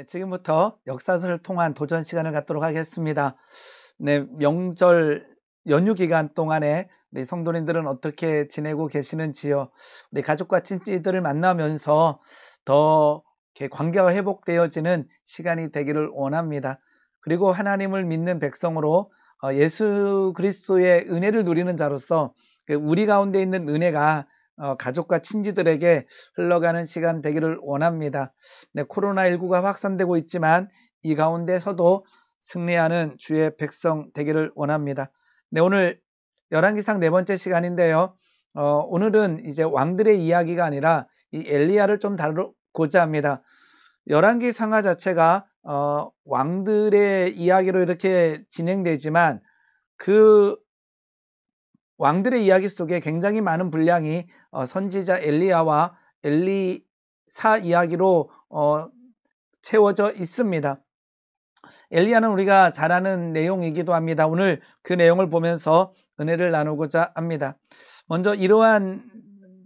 지금부터 역사서를 통한 도전 시간을 갖도록 하겠습니다. 명절 연휴 기간 동안에 우리 성도님들은 어떻게 지내고 계시는지요? 우리 가족과 친지들을 만나면서 더 이렇게 관계가 회복되어지는 시간이 되기를 원합니다. 그리고 하나님을 믿는 백성으로 예수 그리스도의 은혜를 누리는 자로서 우리 가운데 있는 은혜가 가족과 친지들에게 흘러가는 시간 되기를 원합니다. 코로나19가 확산되고 있지만 이 가운데서도 승리하는 주의 백성 되기를 원합니다. 오늘 열왕기상 4번째 시간인데요. 오늘은 이제 왕들의 이야기가 아니라 이 엘리야를 좀 다루고자 합니다. 열왕기상하 자체가 왕들의 이야기로 이렇게 진행되지만 그 왕들의 이야기 속에 굉장히 많은 분량이 선지자 엘리야와 엘리사 이야기로 채워져 있습니다. 엘리야는 우리가 잘 아는 내용이기도 합니다. 오늘 그 내용을 보면서 은혜를 나누고자 합니다. 먼저 이러한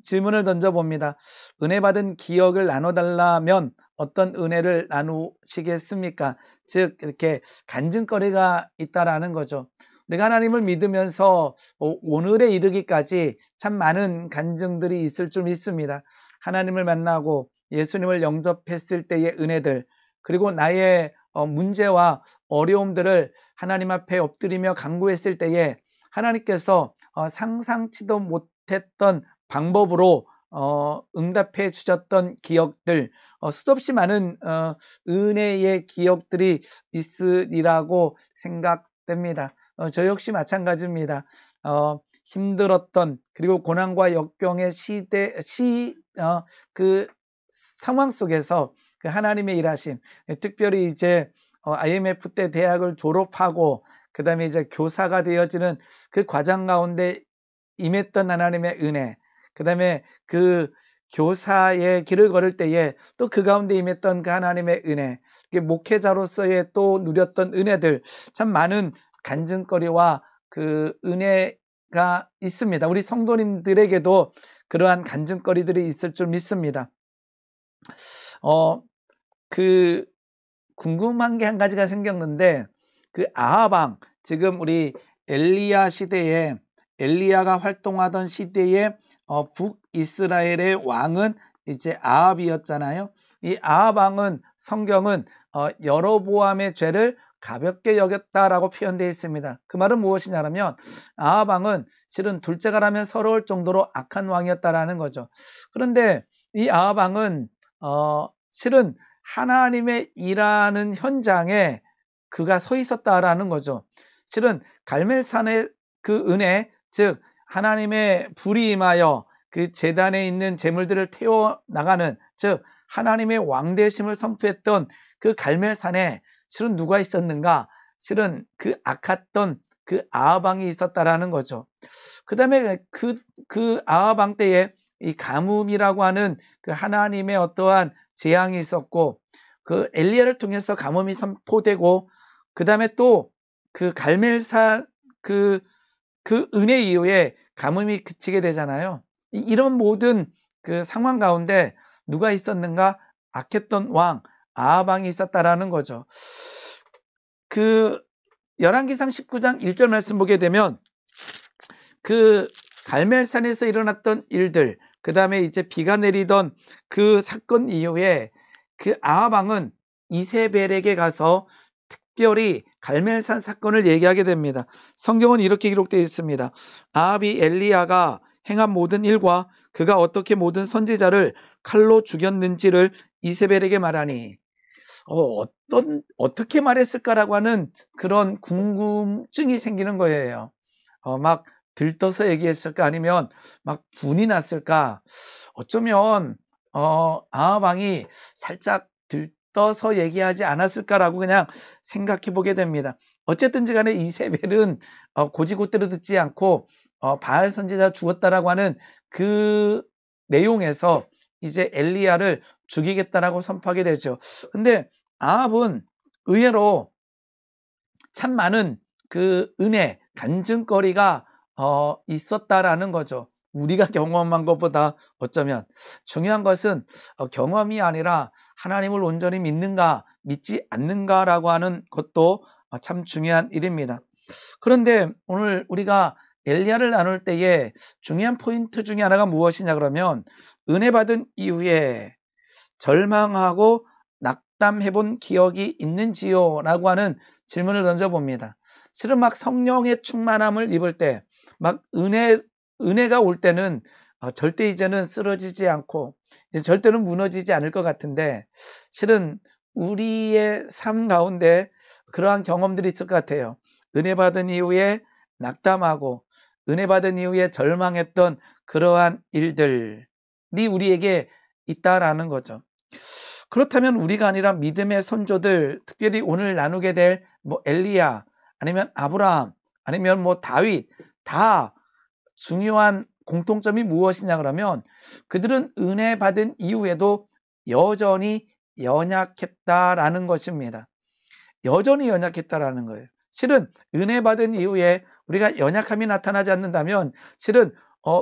질문을 던져봅니다. 은혜 받은 기억을 나눠달라면 어떤 은혜를 나누시겠습니까? 즉 이렇게 간증거리가 있다라는 거죠. 우리가 하나님을 믿으면서 오늘에 이르기까지 참 많은 간증들이 있을 줄 믿습니다. 하나님을 만나고 예수님을 영접했을 때의 은혜들, 그리고 나의 문제와 어려움들을 하나님 앞에 엎드리며 간구했을 때에 하나님께서 상상치도 못했던 방법으로 응답해 주셨던 기억들, 수없이 많은 은혜의 기억들이 있으리라고 생각됩니다. 저 역시 마찬가지입니다. 힘들었던, 그리고 고난과 역경의 그 상황 속에서 그 하나님의 일하심, 특별히 이제 IMF 때 대학을 졸업하고 그 다음에 이제 교사가 되어지는 그 과정 가운데 임했던 하나님의 은혜, 그 다음에 그 교사의 길을 걸을 때에 또 그 가운데 임했던 그 하나님의 은혜, 목회자로서의 또 누렸던 은혜들, 참 많은 간증거리와 그 은혜가 있습니다. 우리 성도님들에게도 그러한 간증거리들이 있을 줄 믿습니다. 궁금한 게 한 가지가 생겼는데, 그 아합, 지금 우리 엘리야 시대에, 엘리야가 활동하던 시대에 북이스라엘의 왕은 이제 아합이었잖아요. 이 아합 왕은 성경은 여로보암의 죄를 가볍게 여겼다라고 표현되어 있습니다. 그 말은 무엇이냐면 아합 왕은 실은 둘째가라면 서러울 정도로 악한 왕이었다라는 거죠. 그런데 이 아합 왕은 실은 하나님의 일하는 현장에 그가 서 있었다라는 거죠. 실은 갈멜산의 그 은혜, 즉 하나님의 불이 임하여 그 제단에 있는 제물들을 태워 나가는, 즉 하나님의 왕되심을 선포했던 그 갈멜산에 실은 누가 있었는가? 실은 그 악했던 그 아합 왕이 있었다라는 거죠. 그 다음에 그 아합 왕 때에 이 가뭄이라고 하는 그 하나님의 어떠한 재앙이 있었고, 그 엘리야를 통해서 가뭄이 선포되고, 그 다음에 또 그 갈멜산 그 은혜 이후에 가뭄이 그치게 되잖아요. 이런 모든 그 상황 가운데 누가 있었는가? 악했던 왕 아합 왕이 있었다라는 거죠. 그 열왕기상 19장 1절 말씀 보게 되면 그 갈멜산에서 일어났던 일들, 그 다음에 이제 비가 내리던 그 사건 이후에 그 아합 왕은 이세벨에게 가서 특별히 갈멜산 사건을 얘기하게 됩니다. 성경은 이렇게 기록되어 있습니다. 아합이 엘리야가 행한 모든 일과 그가 어떻게 모든 선지자를 칼로 죽였는지를 이세벨에게 말하니, 어떻게 말했을까라고 하는 그런 궁금증이 생기는 거예요. 막 들떠서 얘기했을까, 아니면 막 분이 났을까? 어쩌면 아합 왕이 살짝 들떠서 얘기하지 않았을까라고 그냥 생각해 보게 됩니다. 어쨌든지 간에 이세벨은 고지고대로 듣지 않고 바알 선지자 죽었다라고 하는 그 내용에서 이제 엘리야를 죽이겠다라고 선포하게 되죠. 근데 아합은 의외로 참 많은 그 은혜, 간증거리가 있었다라는 거죠. 우리가 경험한 것보다 어쩌면 중요한 것은 경험이 아니라 하나님을 온전히 믿는가 믿지 않는가라고 하는 것도 참 중요한 일입니다. 그런데 오늘 우리가 엘리야를 나눌 때에 중요한 포인트 중에 하나가 무엇이냐 그러면 은혜 받은 이후에 절망하고 낙담해본 기억이 있는지요? 라고 하는 질문을 던져봅니다. 실은 막 성령의 충만함을 입을 때, 막 은혜가 올 때는 절대 이제는 쓰러지지 않고 이제 절대는 무너지지 않을 것 같은데 실은 우리의 삶 가운데 그러한 경험들이 있을 것 같아요. 은혜 받은 이후에 낙담하고 은혜 받은 이후에 절망했던 그러한 일들이 우리에게 있다라는 거죠. 그렇다면 우리가 아니라 믿음의 선조들, 특별히 오늘 나누게 될 뭐 엘리야, 아니면 아브라함, 아니면 뭐 다윗, 다 중요한 공통점이 무엇이냐 그러면 그들은 은혜 받은 이후에도 여전히 연약했다라는 것입니다. 여전히 연약했다라는 거예요. 실은 은혜 받은 이후에 우리가 연약함이 나타나지 않는다면 실은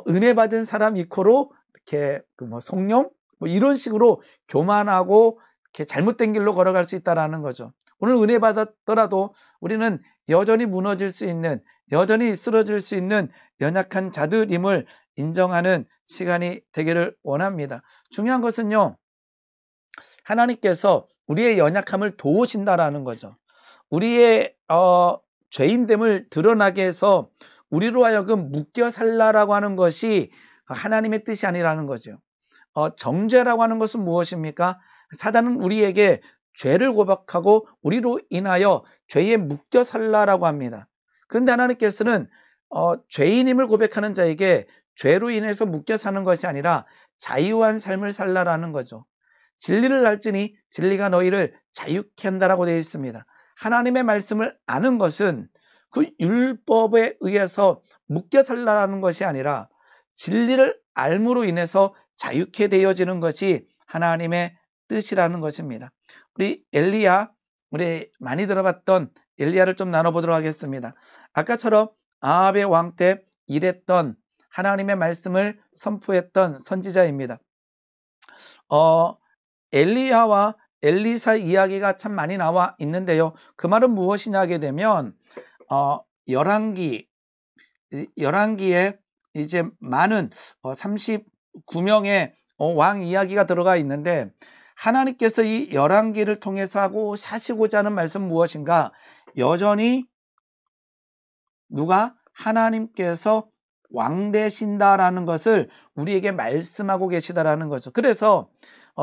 은혜 받은 사람 이코로 이렇게 뭐 성령 뭐 이런 식으로 교만하고 이렇게 잘못된 길로 걸어갈 수 있다라는 거죠. 오늘 은혜 받았더라도 우리는 여전히 무너질 수 있는, 여전히 쓰러질 수 있는 연약한 자들임을 인정하는 시간이 되기를 원합니다. 중요한 것은요, 하나님께서 우리의 연약함을 도우신다라는 거죠. 우리의 죄인됨을 드러나게 해서 우리로 하여금 묶여 살라라고 하는 것이 하나님의 뜻이 아니라는 거죠. 정죄라고 하는 것은 무엇입니까? 사단은 우리에게 죄를 고백하고 우리로 인하여 죄에 묶여 살라라고 합니다. 그런데 하나님께서는 죄인임을 고백하는 자에게 죄로 인해서 묶여 사는 것이 아니라 자유한 삶을 살라라는 거죠. 진리를 알지니 진리가 너희를 자유케 한다라고 되어 있습니다. 하나님의 말씀을 아는 것은 그 율법에 의해서 묶여 살라라는 것이 아니라 진리를 알므로 인해서 자유케 되어지는 것이 하나님의 뜻이라는 것입니다. 우리 엘리야, 우리 많이 들어봤던 엘리야를 좀 나눠보도록 하겠습니다. 아까처럼 아합의 왕 때 일했던 하나님의 말씀을 선포했던 선지자입니다. 엘리야와 엘리사 이야기가 참 많이 나와 있는데요. 그 말은 무엇이냐 하게 되면 열왕기에 이제 많은 39명의 왕 이야기가 들어가 있는데 하나님께서 이 열왕기를 통해서 하시고자 하는 말씀 무엇인가? 여전히 누가? 하나님께서 왕 되신다라는 것을 우리에게 말씀하고 계시다라는 거죠. 그래서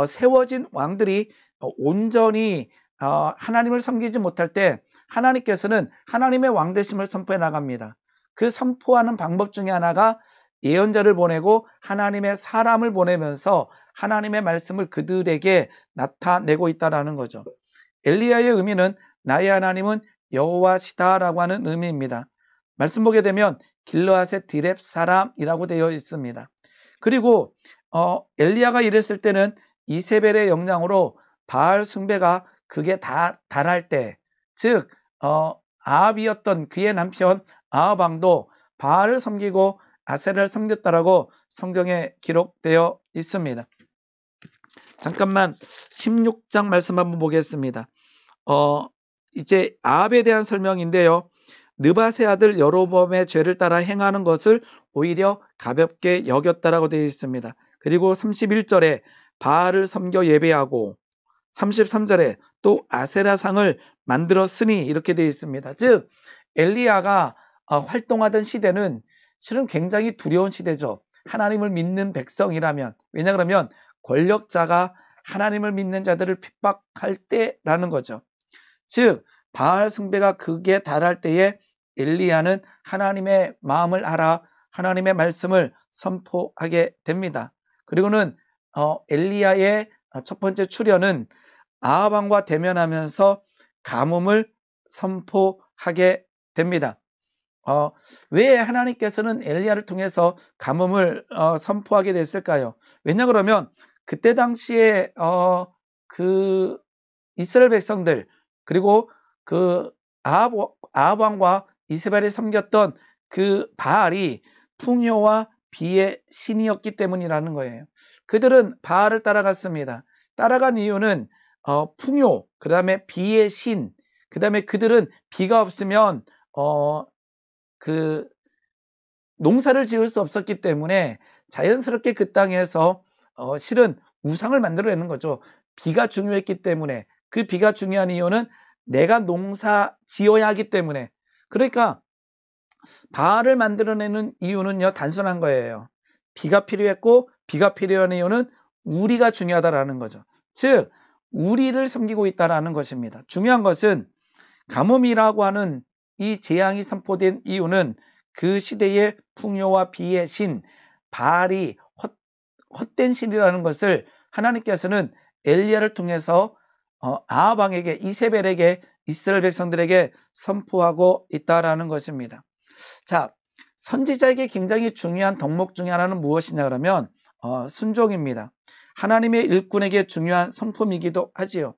세워진 왕들이 온전히 하나님을 섬기지 못할 때 하나님께서는 하나님의 왕 되심을 선포해 나갑니다. 그 선포하는 방법 중에 하나가 예언자를 보내고 하나님의 사람을 보내면서 하나님의 말씀을 그들에게 나타내고 있다는 거죠. 엘리야의 의미는 나의 하나님은 여호와시다라고 하는 의미입니다. 말씀 보게 되면 길르앗의 디렙 사람이라고 되어 있습니다. 그리고 엘리야가 이랬을 때는 이세벨의 영향으로 바알 숭배가 극에 달할 때, 즉 아합이었던 그의 남편 아합 왕도 바알을 섬기고 아세라를 섬겼다라고 성경에 기록되어 있습니다. 잠깐만 16장 말씀 한번 보겠습니다. 이제 아합에 대한 설명인데요. 느밧의 아들 여로보암의 죄를 따라 행하는 것을 오히려 가볍게 여겼다라고 되어 있습니다. 그리고 31절에 바알을 섬겨 예배하고 33절에 또 아세라상을 만들었으니 이렇게 되어 있습니다. 즉 엘리야가 활동하던 시대는 실은 굉장히 두려운 시대죠. 하나님을 믿는 백성이라면. 왜냐 그러면 권력자가 하나님을 믿는 자들을 핍박할 때라는 거죠. 즉 바알 숭배가 극에 달할 때에 엘리야는 하나님의 마음을 알아 하나님의 말씀을 선포하게 됩니다. 그리고는 엘리야의 첫 번째 출현은 아합 왕과 대면하면서 가뭄을 선포하게 됩니다. 왜 하나님께서는 엘리야를 통해서 가뭄을 선포하게 됐을까요? 왜냐 그러면 그때 당시에 그 이스라엘 백성들 그리고 그 아합 왕과 이세벨이 섬겼던 그 바알이 풍요와 비의 신이었기 때문이라는 거예요. 그들은 바알을 따라갔습니다. 따라간 이유는 풍요, 그 다음에 비의 신, 그 다음에 그들은 비가 없으면 그 농사를 지을 수 없었기 때문에 자연스럽게 그 땅에서 실은 우상을 만들어내는 거죠. 비가 중요했기 때문에. 그 비가 중요한 이유는 내가 농사 지어야 하기 때문에. 그러니까 바알을 만들어내는 이유는요, 단순한 거예요. 비가 필요했고, 비가 필요한 이유는 우리가 중요하다라는 거죠. 즉 우리를 섬기고 있다라는 것입니다. 중요한 것은 가뭄이라고 하는 이 재앙이 선포된 이유는 그 시대의 풍요와 비의 신 바알이 헛된 신이라는 것을 하나님께서는 엘리야를 통해서 아합 왕에게, 이세벨에게, 이스라엘 백성들에게 선포하고 있다라는 것입니다. 자, 선지자에게 굉장히 중요한 덕목 중에 하나는 무엇이냐 그러면 순종입니다. 하나님의 일꾼에게 중요한 성품이기도 하지요.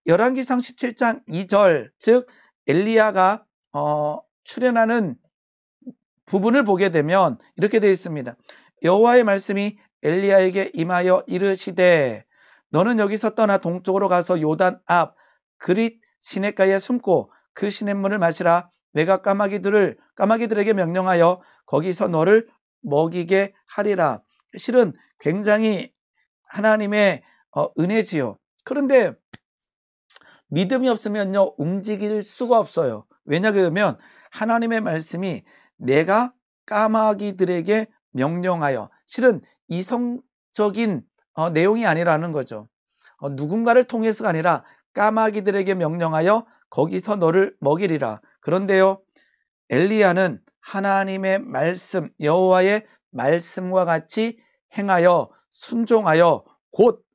열왕기상 17장 2절, 즉 엘리야가 출연하는 부분을 보게 되면 이렇게 되어 있습니다. 여호와의 말씀이 엘리야에게 임하여 이르시되 너는 여기서 떠나 동쪽으로 가서 요단 앞 그릿 시냇가에 숨고 그 시냇물을 마시라. 내가 까마귀들에게 명령하여 거기서 너를 먹이게 하리라. 실은 굉장히 하나님의 은혜지요. 그런데 믿음이 없으면요 움직일 수가 없어요. 왜냐하면 하나님의 말씀이 내가 까마귀들에게 명령하여, 실은 이성적인 내용이 아니라는 거죠. 누군가를 통해서가 아니라 까마귀들에게 명령하여 거기서 너를 먹이리라. 그런데요 엘리야는 하나님의 말씀, 여호와의 말씀과 같이 행하여 순종하여 곧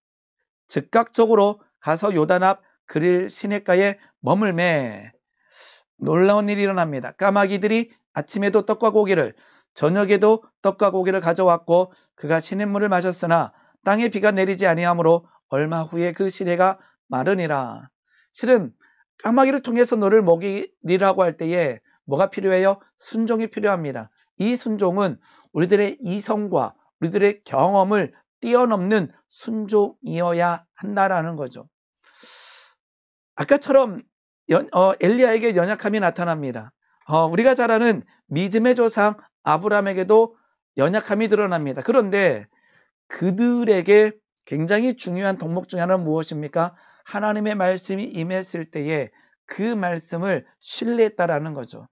즉각적으로 가서 요단 앞 그릴 시냇가에 머물매. 놀라운 일이 일어납니다. 까마귀들이 아침에도 떡과 고기를, 저녁에도 떡과 고기를 가져왔고 그가 시냇물을 마셨으나 땅에 비가 내리지 아니하므로 얼마 후에 그 시내가 마르니라. 실은 까마귀를 통해서 너를 먹이리라고 할 때에 뭐가 필요해요? 순종이 필요합니다. 이 순종은 우리들의 이성과 우리들의 경험을 뛰어넘는 순종이어야 한다라는 거죠. 아까처럼 엘리야에게 연약함이 나타납니다. 우리가 잘 아는 믿음의 조상 아브라함에게도 연약함이 드러납니다. 그런데 그들에게 굉장히 중요한 덕목 중에 하나는 무엇입니까? 하나님의 말씀이 임했을 때에 그 말씀을 신뢰했다라는 거죠.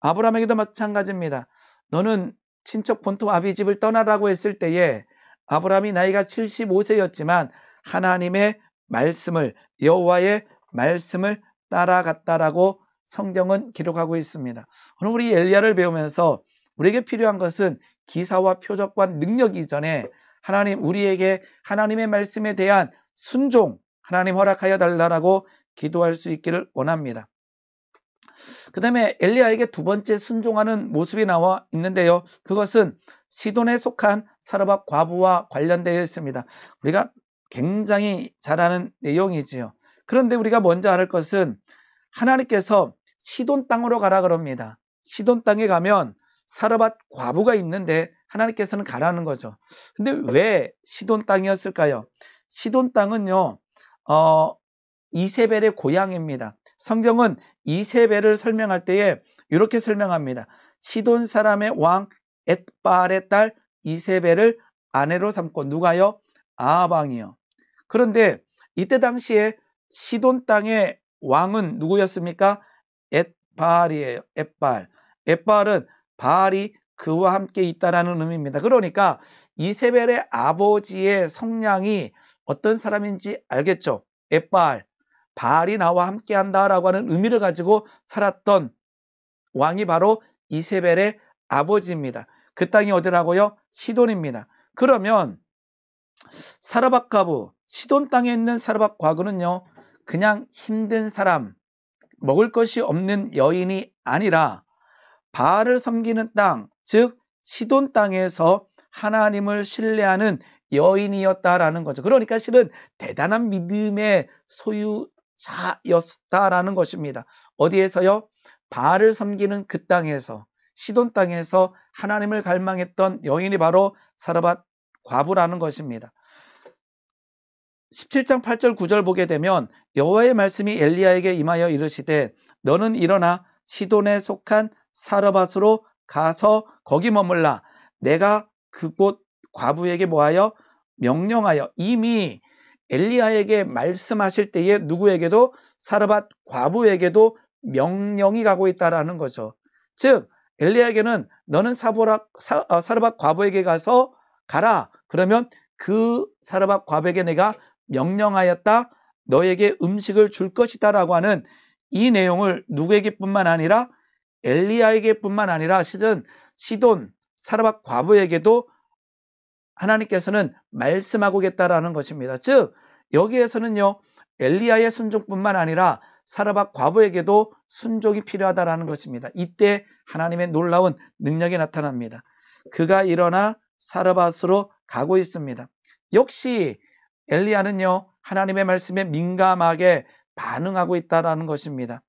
아브라함에게도 마찬가지입니다. 너는 친척 본토 아비집을 떠나라고 했을 때에 아브라함이 나이가 75세였지만 하나님의 말씀을, 여호와의 말씀을 따라갔다라고 성경은 기록하고 있습니다. 오늘 우리 엘리야를 배우면서 우리에게 필요한 것은 기사와 표적과 능력 이전에 하나님, 우리에게 하나님의 말씀에 대한 순종, 하나님 허락하여 달라고 기도할 수 있기를 원합니다. 그 다음에 엘리야에게 두 번째 순종하는 모습이 나와 있는데요. 그것은 시돈에 속한 사르밧 과부와 관련되어 있습니다. 우리가 굉장히 잘 아는 내용이지요. 그런데 우리가 먼저 알을 것은 하나님께서 시돈 땅으로 가라 그럽니다. 시돈 땅에 가면 사르밧 과부가 있는데 하나님께서는 가라는 거죠. 근데 왜 시돈 땅이었을까요? 시돈 땅은요 이세벨의 고향입니다. 성경은 이세벨을 설명할 때에 이렇게 설명합니다. 시돈 사람의 왕 엣바알의 딸 이세벨을 아내로 삼고, 누가요? 아합 왕이요. 그런데 이때 당시에 시돈 땅의 왕은 누구였습니까? 엣바알이에요. 엣바알은 바알이 그와 함께 있다라는 의미입니다. 그러니까 이세벨의 아버지의 성량이 어떤 사람인지 알겠죠? 엣바알, 바알이 나와 함께 한다라고 하는 의미를 가지고 살았던 왕이 바로 이세벨의 아버지입니다. 그 땅이 어디라고요? 시돈입니다. 그러면 사르밧 과부, 시돈 땅에 있는 사르밧 과부는요 그냥 힘든 사람, 먹을 것이 없는 여인이 아니라 바알을 섬기는 땅, 즉 시돈 땅에서 하나님을 신뢰하는 여인이었다라는 거죠. 그러니까 실은 대단한 믿음의 소유자였다라는 것입니다. 어디에서요? 바알을 섬기는 그 땅에서, 시돈 땅에서 하나님을 갈망했던 여인이 바로 사르밧 과부라는 것입니다. 17장 8절 9절 보게 되면 여호와의 말씀이 엘리야에게 임하여 이르시되 너는 일어나 시돈에 속한 사르밧으로 가서 거기 머물라. 내가 그곳 과부에게 뭐하여 명령하여. 이미 엘리야에게 말씀하실 때에 누구에게도 사르밧 과부에게도 명령이 가고 있다라는 거죠. 즉 엘리야에게는 너는 사르밧 과부에게 가서 가라. 그러면 그 사르밧 과부에게 내가 명령하였다. 너에게 음식을 줄 것이다 라고 하는 이 내용을 누구에게뿐만 아니라 엘리야에게뿐만 아니라 시돈 사르밧 과부에게도 하나님께서는 말씀하고 겠다라는 것입니다. 즉 여기에서는요 엘리야의 순종뿐만 아니라 사르밧 과부에게도 순종이 필요하다라는 것입니다. 이때 하나님의 놀라운 능력이 나타납니다. 그가 일어나 사르밧으로 가고 있습니다. 역시 엘리야는요 하나님의 말씀에 민감하게 반응하고 있다라는 것입니다.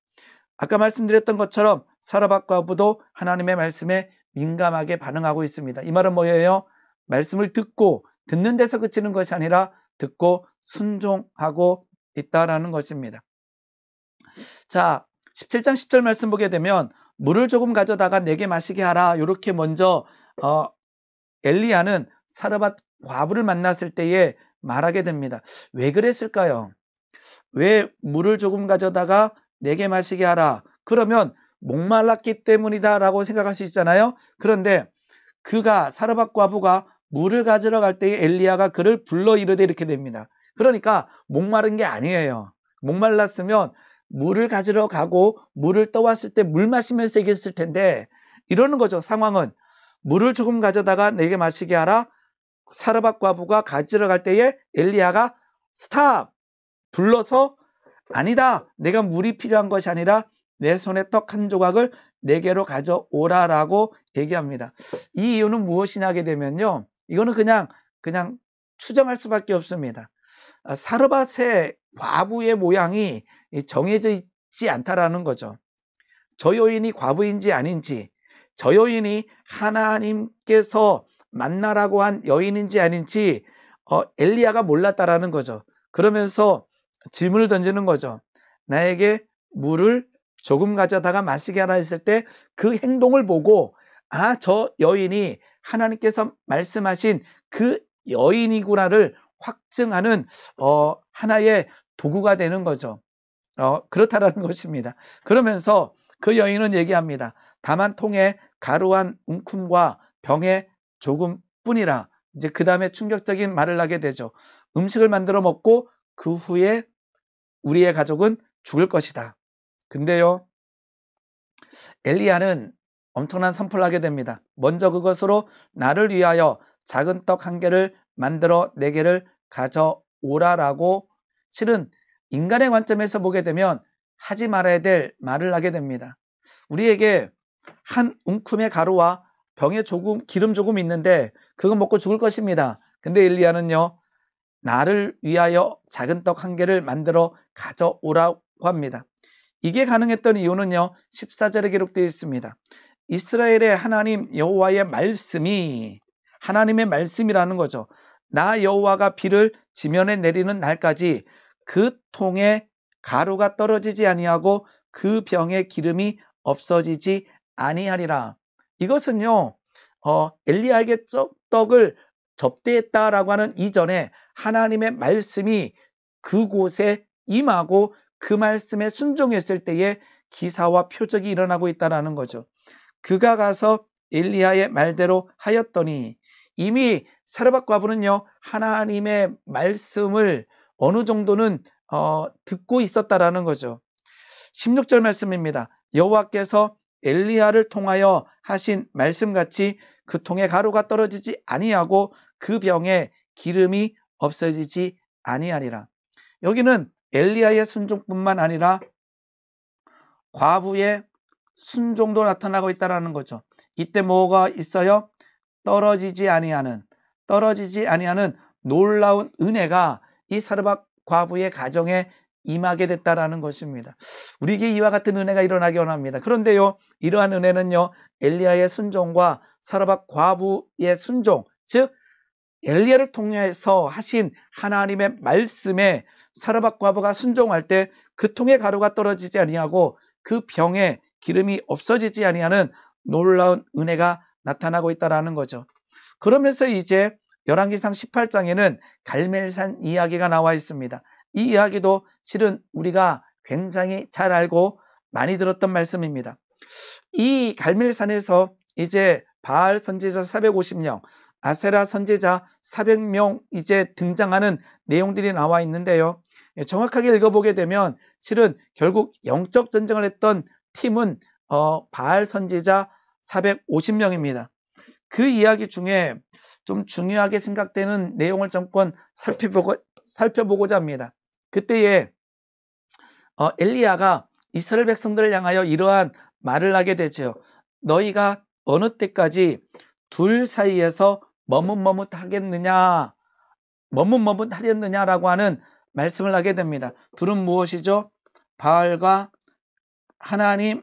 아까 말씀드렸던 것처럼 사르밧 과부도 하나님의 말씀에 민감하게 반응하고 있습니다. 이 말은 뭐예요? 말씀을 듣는 데서 그치는 것이 아니라 듣고 순종하고 있다라는 것입니다. 자, 17장 10절 말씀 보게 되면 물을 조금 가져다가 내게 마시게 하라. 이렇게 먼저 엘리야는 사르밧 과부를 만났을 때에 말하게 됩니다. 왜 그랬을까요? 왜 물을 조금 가져다가 내게 마시게 하라. 그러면 목말랐기 때문이다 라고 생각할 수 있잖아요. 그런데 사르밧 과부가 물을 가지러 갈 때에 엘리야가 그를 불러 이르되 이렇게 됩니다. 그러니까 목마른 게 아니에요. 목말랐으면 물을 가지러 가고 물을 떠왔을 때 물 마시면서 얘기했을 텐데 이러는 거죠. 상황은 물을 조금 가져다가 내게 마시게 하라. 사르밧 과부가 가지러 갈 때에 엘리야가 스탑! 불러서 아니다. 내가 물이 필요한 것이 아니라 내 손에 떡 한 조각을 내게로 가져오라라고 얘기합니다. 이 이유는 무엇이냐 하게 되면요. 이거는 그냥 추정할 수밖에 없습니다. 사르밧의 과부의 모양이 정해져 있지 않다라는 거죠. 저 여인이 과부인지 아닌지, 저 여인이 하나님께서 만나라고 한 여인인지 아닌지 엘리야가 몰랐다라는 거죠. 그러면서 질문을 던지는 거죠. 나에게 물을 조금 가져다가 마시게 하라 했을 때 그 행동을 보고 저 여인이 하나님께서 말씀하신 그 여인이구나를 확증하는 하나의 도구가 되는 거죠. 그렇다라는 것입니다. 그러면서 그 여인은 얘기합니다. 다만 통에 가루 한 움큼과 병에 조금뿐이라. 이제 그 다음에 충격적인 말을 하게 되죠. 음식을 만들어 먹고 그 후에 우리의 가족은 죽을 것이다. 근데요, 엘리야는 엄청난 선포를 하게 됩니다. 먼저 그것으로 나를 위하여 작은 떡 한 개를 만들어 내게를 가져오라라고 실은 인간의 관점에서 보게 되면 하지 말아야 될 말을 하게 됩니다. 우리에게 한 움큼의 가루와 병에 기름 조금 있는데 그거 먹고 죽을 것입니다. 근데 엘리야는요, 나를 위하여 작은 떡 한 개를 만들어 가져오라고 합니다. 이게 가능했던 이유는요, 14절에 기록되어 있습니다. 이스라엘의 하나님 여호와의 말씀이 하나님의 말씀이라는 거죠. 나 여호와가 비를 지면에 내리는 날까지 그 통에 가루가 떨어지지 아니하고 그 병에 기름이 없어지지 아니하리라. 이것은요, 엘리야에게 떡을 접대했다라고 하는 이전에 하나님의 말씀이 그곳에 임하고 그 말씀에 순종했을 때에 기사와 표적이 일어나고 있다는 거죠. 그가 가서 엘리야의 말대로 하였더니 이미 사르밧 과부는요 하나님의 말씀을 어느 정도는 듣고 있었다라는 거죠. 16절 말씀입니다. 여호와께서 엘리야를 통하여 하신 말씀같이 그 통에 가루가 떨어지지 아니하고 그 병에 기름이 없어지지 아니하리라. 여기는 엘리야의 순종뿐만 아니라 과부의 순종도 나타나고 있다는 거죠. 이때 뭐가 있어요? 떨어지지 아니하는 놀라운 은혜가 이 사르밧 과부의 가정에 임하게 됐다라는 것입니다. 우리에게 이와 같은 은혜가 일어나기 원합니다. 그런데요, 이러한 은혜는요, 엘리야의 순종과 사르밧 과부의 순종, 즉 엘리야를 통해서 하신 하나님의 말씀에 사르밧 과부가 순종할 때 그 통에 가루가 떨어지지 아니하고 그 병에 기름이 없어지지 아니하는 놀라운 은혜가 나타나고 있다라는 거죠. 그러면서 이제 열왕기상 18장에는 갈멜산 이야기가 나와 있습니다. 이 이야기도 실은 우리가 굉장히 잘 알고 많이 들었던 말씀입니다. 이 갈멜산에서 이제 바알 선지자 450명, 아세라 선지자 400명 이제 등장하는 내용들이 나와 있는데요. 정확하게 읽어보게 되면 실은 결국 영적 전쟁을 했던 팀은 바알 선지자 450명입니다. 그 이야기 중에 좀 중요하게 생각되는 내용을 잠깐 살펴보고자 합니다. 그때에 엘리야가 이스라엘 백성들을 향하여 이러한 말을 하게 되죠. 너희가 어느 때까지 둘 사이에서 머뭇머뭇하겠느냐라고 하는 말씀을 하게 됩니다. 둘은 무엇이죠? 바알과 하나님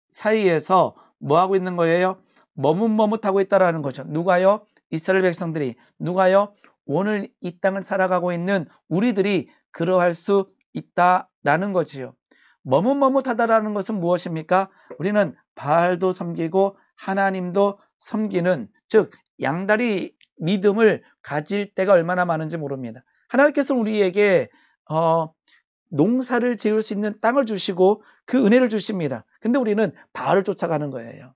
사이에서 뭐 하고 있는 거예요? 머뭇머뭇하고 있다라는 거죠. 누가요? 이스라엘 백성들이. 누가요? 오늘 이 땅을 살아가고 있는 우리들이 그러할 수 있다라는 거지요. 머뭇머뭇하다라는 것은 무엇입니까? 우리는 바알도 섬기고 하나님도 섬기는, 즉 양다리 믿음을 가질 때가 얼마나 많은지 모릅니다. 하나님께서 우리에게 농사를 지을 수 있는 땅을 주시고 그 은혜를 주십니다. 근데 우리는 바알을 쫓아가는 거예요.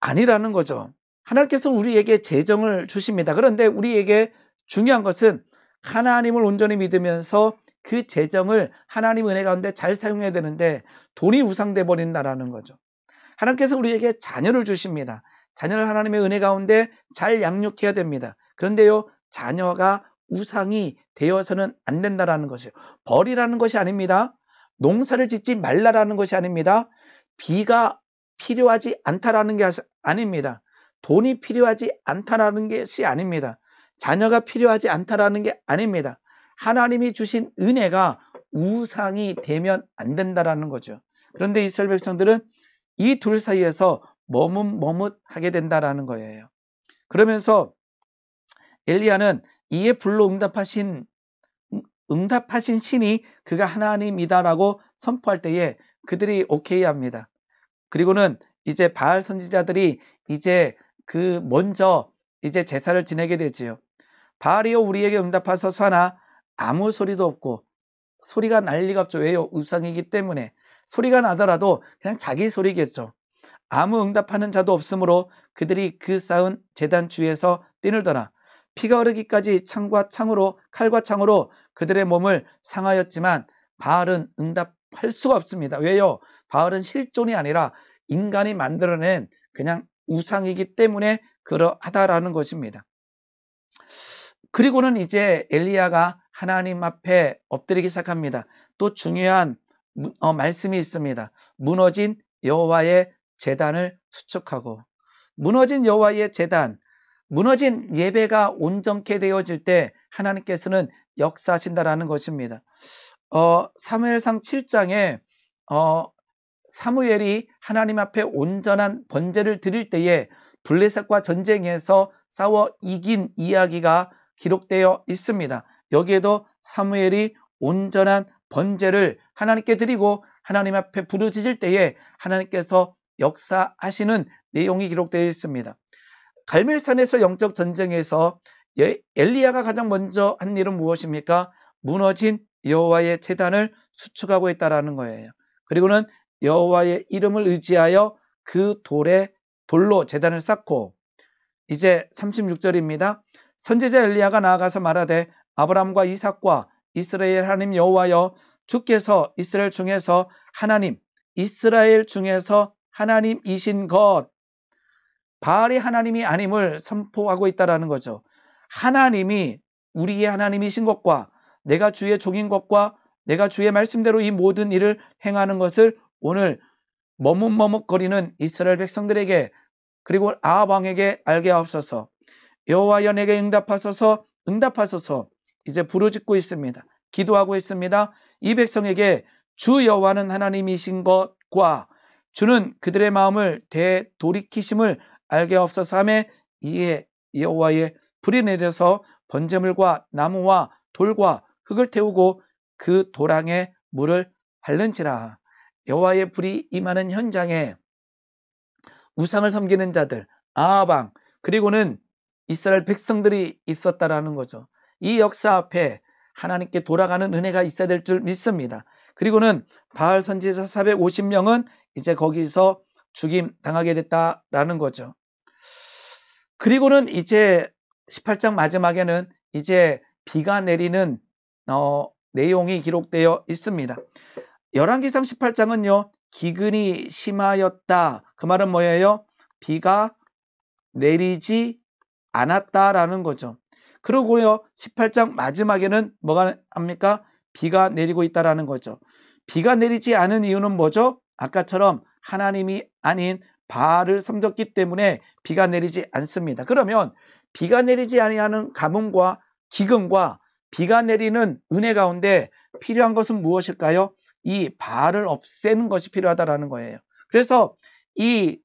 아니라는 거죠. 하나님께서 우리에게 재정을 주십니다. 그런데 우리에게 중요한 것은 하나님을 온전히 믿으면서 그 재정을 하나님 은혜 가운데 잘 사용해야 되는데 돈이 우상돼 버린다라는 거죠. 하나님께서 우리에게 자녀를 주십니다. 자녀를 하나님의 은혜 가운데 잘 양육해야 됩니다. 그런데요, 자녀가 우상이 되어서는 안 된다라는 것이에요. 버리라는 것이 아닙니다. 농사를 짓지 말라라는 것이 아닙니다. 비가 필요하지 않다라는 게 아닙니다. 돈이 필요하지 않다라는 것이 아닙니다. 자녀가 필요하지 않다라는 게 아닙니다. 하나님이 주신 은혜가 우상이 되면 안 된다라는 거죠. 그런데 이스라엘 백성들은 이 둘 사이에서 머뭇머뭇하게 된다라는 거예요. 그러면서 엘리야는 이에 불로 응답하신 신이 그가 하나님이다라고 선포할 때에 그들이 오케이 합니다. 그리고는 이제 바알 선지자들이 이제 먼저 이제 제사를 지내게 되지요. 바알이여 우리에게 응답하소서 하나 아무 소리도 없고, 소리가 날 리가 없죠. 왜요? 우상이기 때문에. 소리가 나더라도 그냥 자기 소리겠죠. 아무 응답하는 자도 없으므로 그들이 그 쌓은 제단 주에서 뛰놀더라. 피가 흐르기까지 칼과 창으로 그들의 몸을 상하였지만 바알은 응답할 수가 없습니다. 왜요? 바알은 실존이 아니라 인간이 만들어낸 그냥 우상이기 때문에 그러하다라는 것입니다. 그리고는 이제 엘리야가 하나님 앞에 엎드리기 시작합니다. 또 중요한 말씀이 있습니다. 무너진 여호와의 제단을 수축하고, 무너진 여호와의 제단, 무너진 예배가 온전케 되어질 때 하나님께서는 역사하신다라는 것입니다. 사무엘상 7장에 사무엘이 하나님 앞에 온전한 번제를 드릴 때에 블레셋과 전쟁에서 싸워 이긴 이야기가 기록되어 있습니다. 여기에도 사무엘이 온전한 번제를 하나님께 드리고 하나님 앞에 부르짖을 때에 하나님께서 역사하시는 내용이 기록되어 있습니다. 갈멜산에서 영적 전쟁에서 엘리야가 가장 먼저 한 일은 무엇입니까? 무너진 여호와의 제단을 수축하고 있다라는 거예요. 그리고는 여호와의 이름을 의지하여 그 돌로 제단을 쌓고, 이제 36절입니다. 선지자 엘리야가 나아가서 말하되 아브라함과 이삭과 이스라엘 하나님 여호와여, 주께서 이스라엘 중에서 하나님이신 것, 바알이 하나님이 아님을 선포하고 있다라는 거죠. 하나님이 우리의 하나님이신 것과 내가 주의 종인 것과 내가 주의 말씀대로 이 모든 일을 행하는 것을 오늘 머뭇머뭇거리는 이스라엘 백성들에게, 그리고 아합 왕에게 알게 하옵소서. 여호와여 내게 응답하소서 이제 부르짖고 있습니다. 기도하고 있습니다. 이 백성에게 주 여호와는 하나님이신 것과 주는 그들의 마음을 되돌이키심을 알게 없어서 하며 이에 여호와의 불이 내려서 번제물과 나무와 돌과 흙을 태우고 그 도랑에 물을 핥는지라. 여호와의 불이 임하는 현장에 우상을 섬기는 자들, 아합 왕, 그리고는 이스라엘 백성들이 있었다라는 거죠. 이 역사 앞에 하나님께 돌아가는 은혜가 있어야 될 줄 믿습니다. 그리고는 바알 선지자 450명은 이제 거기서 죽임 당하게 됐다라는 거죠. 그리고는 이제 18장 마지막에는 이제 비가 내리는 내용이 기록되어 있습니다. 열왕기상 18장은요, 기근이 심하였다. 그 말은 뭐예요? 비가 내리지 않았다라는 거죠. 그리고요, 18장 마지막에는 뭐가 합니까? 비가 내리고 있다라는 거죠. 비가 내리지 않은 이유는 뭐죠? 아까처럼 하나님이 아닌 바알을 섬겼기 때문에 비가 내리지 않습니다. 그러면 비가 내리지 아니하는 가뭄과 기근과 비가 내리는 은혜 가운데 필요한 것은 무엇일까요? 이 바알을 없애는 것이 필요하다라는 거예요. 그래서 이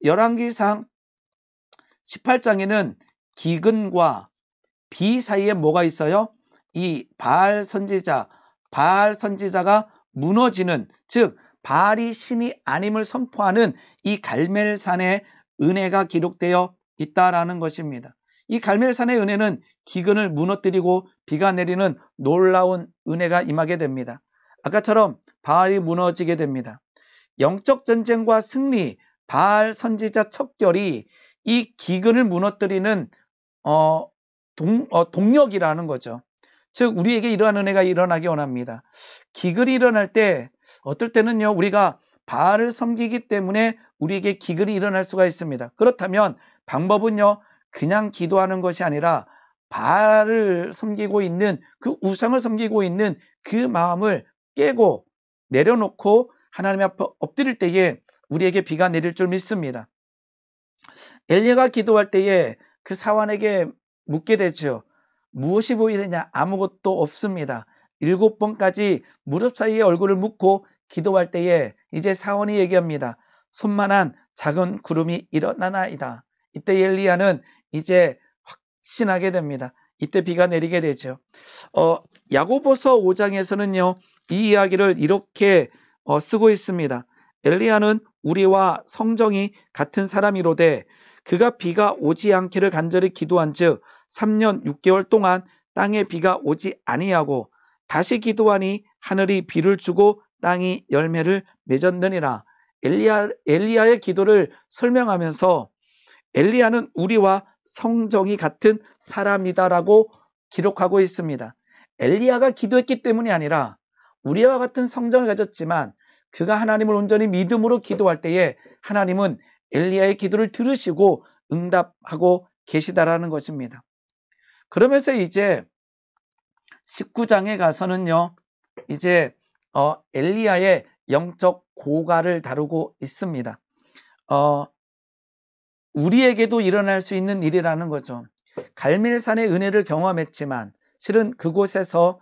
열왕기상 18장에는 기근과 비 사이에 뭐가 있어요? 이 바알 선지자가 무너지는, 즉 바알이 신이 아님을 선포하는 이 갈멜산의 은혜가 기록되어 있다라는 것입니다. 이 갈멜산의 은혜는 기근을 무너뜨리고 비가 내리는 놀라운 은혜가 임하게 됩니다. 아까처럼 바알이 무너지게 됩니다. 영적 전쟁과 승리, 바알 선지자 척결이 이 기근을 무너뜨리는 동력이라는 거죠. 즉 우리에게 이러한 은혜가 일어나기 원합니다. 기근이 일어날 때 어떨 때는요, 우리가 바알을 섬기기 때문에 우리에게 기근이 일어날 수가 있습니다. 그렇다면 방법은요, 그냥 기도하는 것이 아니라 바알을 섬기고 있는, 그 우상을 섬기고 있는 그 마음을 깨고 내려놓고 하나님 앞에 엎드릴 때에 우리에게 비가 내릴 줄 믿습니다. 엘리야가 기도할 때에 그 사환에게 묻게 되죠. 무엇이 보이느냐? 아무것도 없습니다. 7번까지 무릎 사이에 얼굴을 묻고 기도할 때에 이제 사원이 얘기합니다. 손만한 작은 구름이 일어나나이다. 이때 엘리야는 이제 확신하게 됩니다. 이때 비가 내리게 되죠. 야고보서 5장에서는요, 이 이야기를 이렇게 쓰고 있습니다. 엘리야는 우리와 성정이 같은 사람이로되 그가 비가 오지 않기를 간절히 기도한즉 3년 6개월 동안 땅에 비가 오지 아니하고 다시 기도하니 하늘이 비를 주고 땅이 열매를 맺었느니라. 엘리야의 기도를 설명하면서 엘리야는 우리와 성정이 같은 사람이다라고 기록하고 있습니다. 엘리야가 기도했기 때문이 아니라 우리와 같은 성정을 가졌지만 그가 하나님을 온전히 믿음으로 기도할 때에 하나님은 엘리야의 기도를 들으시고 응답하고 계시다라는 것입니다. 그러면서 이제 19장에 가서는요, 이제 엘리야의 영적 고갈을 다루고 있습니다. 우리에게도 일어날 수 있는 일이라는 거죠. 갈멜산의 은혜를 경험했지만 실은 그곳에서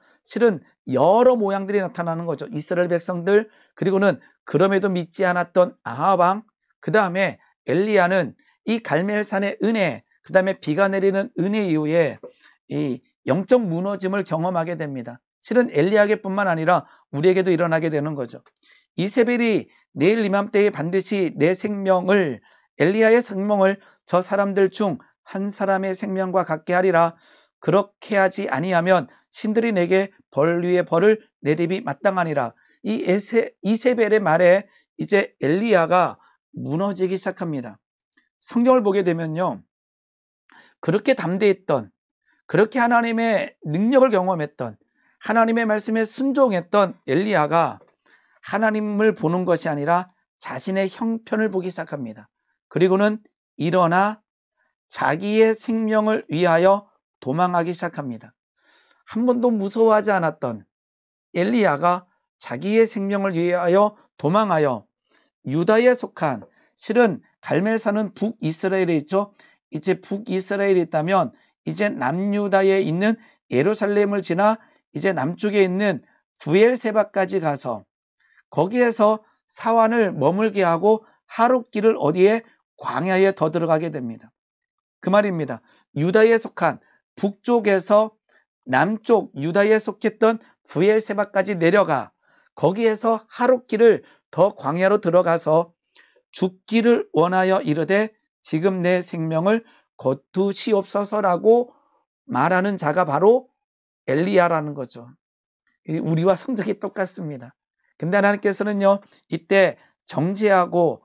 여러 모양들이 나타나는 거죠. 이스라엘 백성들, 그리고는 그럼에도 믿지 않았던 아합 왕, 그 다음에 엘리야는 이 갈멜산의 은혜, 그 다음에 비가 내리는 은혜 이후에 이 영적 무너짐을 경험하게 됩니다. 실은 엘리야에게뿐만 아니라 우리에게도 일어나게 되는 거죠. 이세벨이 내일 이맘때에 반드시 내 생명을, 엘리야의 생명을 저 사람들 중 한 사람의 생명과 같게 하리라. 그렇게 하지 아니하면 신들이 내게 벌 위에 벌을 내림이 마땅하니라. 이 이세벨의 말에 이제 엘리야가 무너지기 시작합니다. 성경을 보게 되면요, 그렇게 담대했던, 그렇게 하나님의 능력을 경험했던, 하나님의 말씀에 순종했던 엘리야가 하나님을 보는 것이 아니라 자신의 형편을 보기 시작합니다. 그리고는 일어나 자기의 생명을 위하여 도망하기 시작합니다. 한 번도 무서워하지 않았던 엘리야가 자기의 생명을 위하여 도망하여 유다에 속한, 실은 갈멜산은 북이스라엘에 있죠. 이제 북이스라엘에 있다면 이제 남유다에 있는 예루살렘을 지나 이제 남쪽에 있는 브엘세바까지 가서 거기에서 사환을 머물게 하고 하룻길을 어디에 광야에 더 들어가게 됩니다. 그 말입니다. 유다에 속한 북쪽에서 남쪽 유다에 속했던 브엘세바까지 내려가 거기에서 하룻길을 더 광야로 들어가서 죽기를 원하여 이르되 지금 내 생명을 거두시옵소서라고 말하는 자가 바로 엘리야라는 거죠. 우리와 성적이 똑같습니다. 근데 하나님께서는요, 이때 정죄하고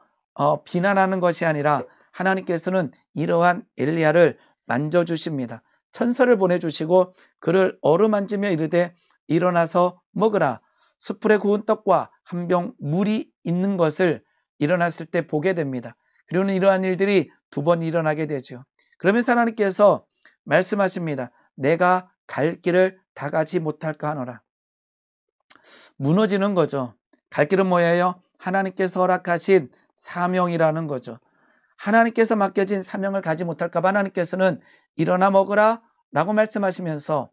비난하는 것이 아니라 하나님께서는 이러한 엘리야를 만져주십니다. 천사를 보내주시고 그를 어루만지며 이르되 일어나서 먹으라. 숯불에 구운 떡과 한 병 물이 있는 것을 일어났을 때 보게 됩니다. 그리고는 이러한 일들이 두 번 일어나게 되죠. 그러면서 하나님께서 말씀하십니다. 내가 갈 길을 다 가지 못할까 하노라. 무너지는 거죠. 갈 길은 뭐예요? 하나님께서 허락하신 사명이라는 거죠. 하나님께서 맡겨진 사명을 가지 못할까 봐 하나님께서는 일어나 먹으라 라고 말씀하시면서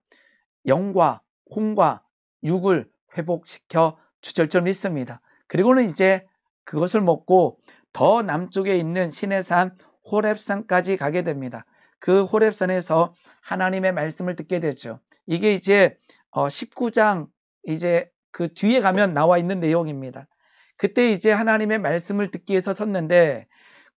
영과 혼과 육을 회복시켜 주절절 믿습니다. 그리고는 이제 그것을 먹고 더 남쪽에 있는 시내산 호렙산까지 가게 됩니다. 그 호렙산에서 하나님의 말씀을 듣게 되죠. 이게 이제 19장 이제 그 뒤에 가면 나와 있는 내용입니다. 그때 이제 하나님의 말씀을 듣기 위해서 섰는데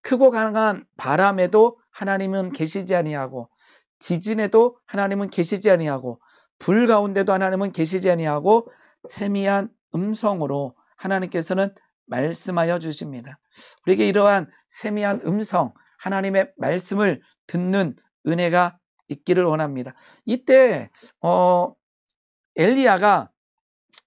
크고 강한 바람에도 하나님은 계시지 아니하고 지진에도 하나님은 계시지 아니하고 불 가운데도 하나님은 계시지 아니하고 세미한 음성으로 하나님께서는 말씀하여 주십니다. 우리에게 이러한 세미한 음성, 하나님의 말씀을 듣는 은혜가 있기를 원합니다. 이때 엘리야가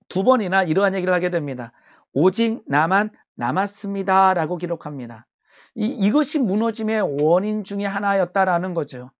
두 번이나 이러한 얘기를 하게 됩니다. 오직 나만 남았습니다 라고 기록합니다. 이것이 무너짐의 원인 중에 하나였다라는 거죠.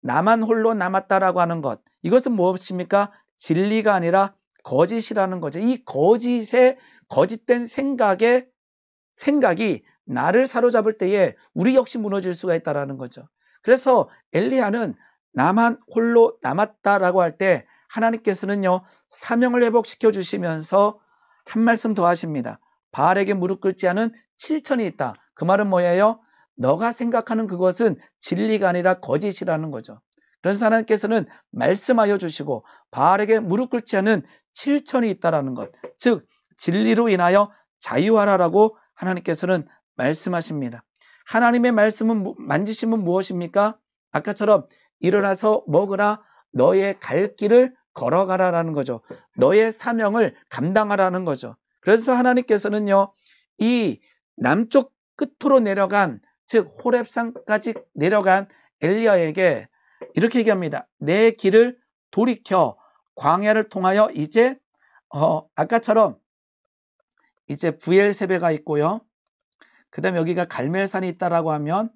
나만 홀로 남았다라고 하는 것, 이것은 무엇입니까? 진리가 아니라 거짓이라는 거죠. 이 거짓된 생각이 나를 사로잡을 때에 우리 역시 무너질 수가 있다라는 거죠. 그래서 엘리야는 나만 홀로 남았다라고 할 때 하나님께서는요, 사명을 회복시켜 주시면서 한 말씀 더 하십니다. 바알에게 무릎 꿇지 않은 7천이 있다. 그 말은 뭐예요? 너가 생각하는 그것은 진리가 아니라 거짓이라는 거죠. 그래서 하나님께서는 말씀하여 주시고 바알에게 무릎 꿇지 않은 7천이 있다라는 것, 즉 진리로 인하여 자유하라라고 하나님께서는 말씀하십니다. 하나님의 말씀은 만지심은 무엇입니까? 아까처럼 일어나서 먹으라, 너의 갈 길을 걸어가라라는 거죠. 너의 사명을 감당하라는 거죠. 그래서 하나님께서는요, 이 남쪽 끝으로 내려간, 즉 호렙산까지 내려간 엘리야에게 이렇게 얘기합니다. 내 길을 돌이켜 광야를 통하여 이제 아까처럼 이제 브엘세베가 있고요. 그 다음에 여기가 갈멜산이 있다라고 하면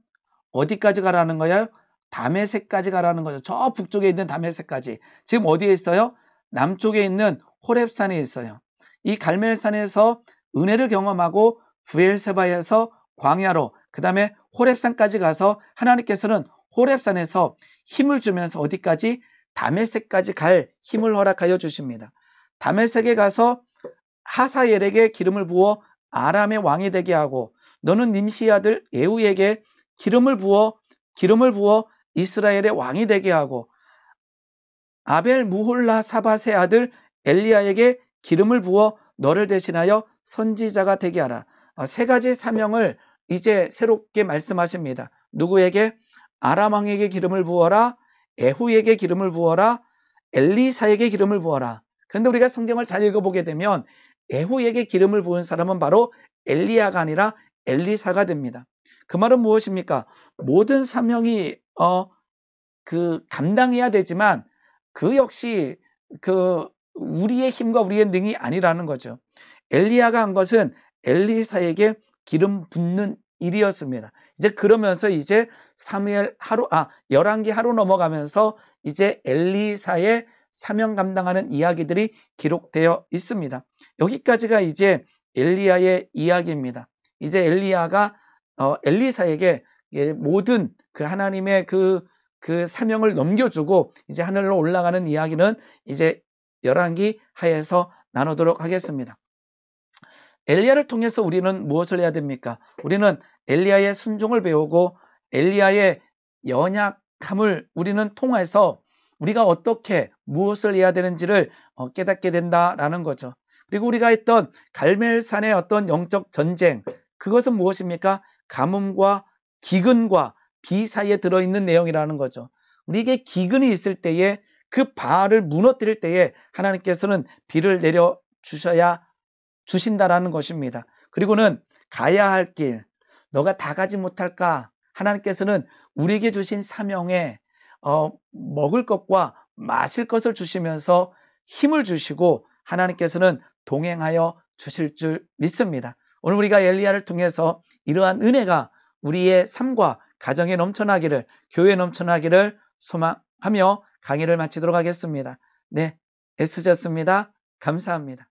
어디까지 가라는 거예요? 다메섹까지 가라는 거죠. 저 북쪽에 있는 다메섹까지. 지금 어디에 있어요? 남쪽에 있는 호렙산에 있어요. 이 갈멜산에서 은혜를 경험하고 브엘세바에서 광야로, 그 다음에 호렙산까지 가서 하나님께서는 호렙산에서 힘을 주면서 어디까지? 다메섹까지 갈 힘을 허락하여 주십니다. 다메섹에 가서 하사엘에게 기름을 부어 아람의 왕이 되게 하고 너는 님시의 아들 예후에게 기름을 부어 이스라엘의 왕이 되게 하고 아벨 무홀라 사밧의 아들 엘리야에게 기름을 부어 너를 대신하여 선지자가 되게 하라. 세 가지 사명을 이제 새롭게 말씀하십니다. 누구에게? 아람 왕에게 기름을 부어라, 예후에게 기름을 부어라, 엘리사에게 기름을 부어라. 그런데 우리가 성경을 잘 읽어보게 되면 예후에게 기름을 부은 사람은 바로 엘리야가 아니라 엘리사가 됩니다. 그 말은 무엇입니까? 모든 사명이 감당해야 되지만 그 역시 우리의 힘과 우리의 능이 아니라는 거죠. 엘리야가 한 것은 엘리사에게 기름 붓는 일이었습니다. 이제 그러면서 이제 열왕기 하루 넘어가면서 이제 엘리사의 사명 감당하는 이야기들이 기록되어 있습니다. 여기까지가 이제 엘리야의 이야기입니다. 이제 엘리야가 엘리사에게 모든 그 하나님의 그 사명을 넘겨주고 이제 하늘로 올라가는 이야기는 이제 열왕기 하에서 나누도록 하겠습니다. 엘리야를 통해서 우리는 무엇을 해야 됩니까? 우리는 엘리야의 순종을 배우고 엘리야의 연약함을 우리는 통해서 우리가 어떻게 무엇을 해야 되는지를 깨닫게 된다라는 거죠. 그리고 우리가 했던 갈멜산의 어떤 영적 전쟁, 그것은 무엇입니까? 가뭄과 기근과 비 사이에 들어있는 내용이라는 거죠. 우리에게 기근이 있을 때에 그 바알을 무너뜨릴 때에 하나님께서는 비를 내려 주신다라는 것입니다. 그리고는 가야 할 길, 너가 다 가지 못할까? 하나님께서는 우리에게 주신 사명에 먹을 것과 마실 것을 주시면서 힘을 주시고 하나님께서는 동행하여 주실 줄 믿습니다. 오늘 우리가 엘리야를 통해서 이러한 은혜가 우리의 삶과 가정에 넘쳐나기를, 교회에 넘쳐나기를 소망하며 강의를 마치도록 하겠습니다. 네, 애쓰셨습니다. 감사합니다.